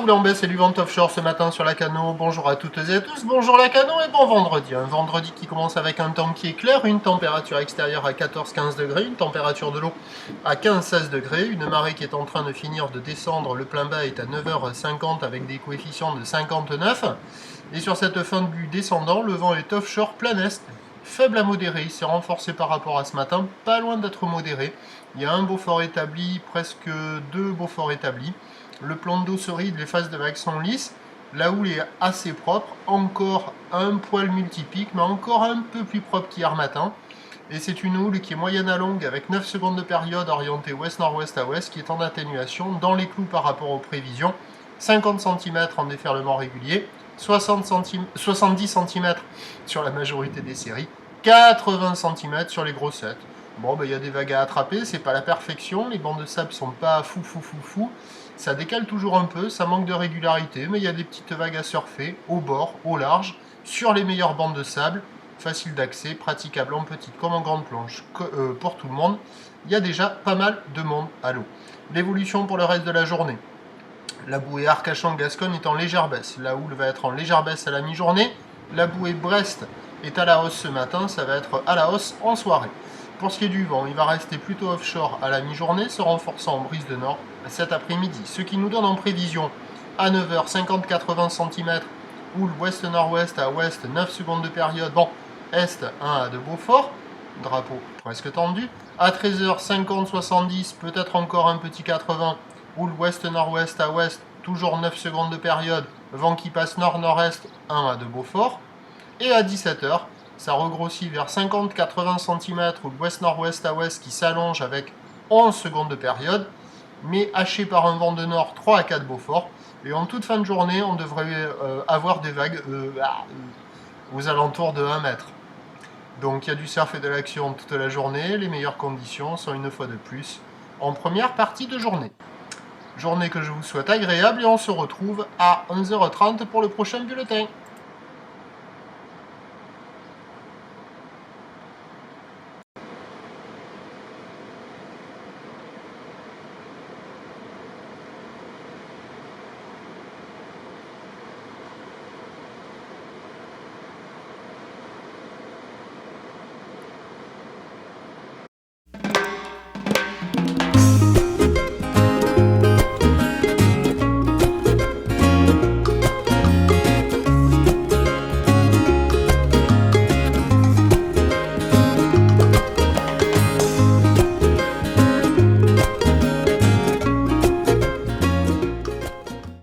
roule en baisse et du vent offshore ce matin sur la Cano. Bonjour à toutes et à tous, bonjour la Cano et bon vendredi. Un vendredi qui commence avec un temps qui est clair, une température extérieure à 14-15 degrés, une température de l'eau à 15-16 degrés, une marée qui est en train de finir de descendre, le plein bas est à 9h50 avec des coefficients de 59. Et sur cette fin du descendant, le vent est offshore plein est, faible à modéré, il s'est renforcé par rapport à ce matin, pas loin d'être modéré. Il y a un Beaufort établi, presque deux Beauforts établis. Le plan d'eau se ride, les phases de vagues sont lisses. La houle est assez propre, encore un poil multipique, mais encore un peu plus propre qu'hier matin. Et c'est une houle qui est moyenne à longue avec 9 secondes de période orientée ouest-nord-ouest à ouest qui est en atténuation, dans les clous par rapport aux prévisions. 50 cm en déferlement régulier, 70 cm sur la majorité des séries, 80 cm sur les grossettes. Bon, il y a des vagues à attraper, c'est pas la perfection, les bancs de sable sont pas fou. Ça décale toujours un peu, ça manque de régularité, mais il y a des petites vagues à surfer, au bord, au large, sur les meilleures bandes de sable, facile d'accès, praticable en petite comme en grande planche pour tout le monde. Il y a déjà pas mal de monde à l'eau. L'évolution pour le reste de la journée. La bouée Arcachon-Gascogne est en légère baisse. La houle va être en légère baisse à la mi-journée. La bouée Brest est à la hausse ce matin, ça va être à la hausse en soirée. Pour ce qui est du vent, il va rester plutôt offshore à la mi-journée, se renforçant en brise de nord cet après-midi. Ce qui nous donne en prévision à 9h 50-80 cm, houle ouest-nord-ouest à ouest, 9 secondes de période, vent est 1 à de Beaufort, drapeau presque tendu. À 13h 50-70, peut-être encore un petit 80, houle ouest-nord-ouest à ouest, toujours 9 secondes de période, vent qui passe nord-nord-est, 1 à de Beaufort. Et à 17h, ça regrossit vers 50-80 cm ou ouest-nord-ouest à ouest qui s'allonge avec 11 secondes de période, mais haché par un vent de nord 3 à 4 Beaufort. Et en toute fin de journée, on devrait avoir des vagues aux alentours de 1 mètre. Donc il y a du surf et de l'action toute la journée. Les meilleures conditions sont une fois de plus en première partie de journée. Journée que je vous souhaite agréable et on se retrouve à 11h30 pour le prochain bulletin.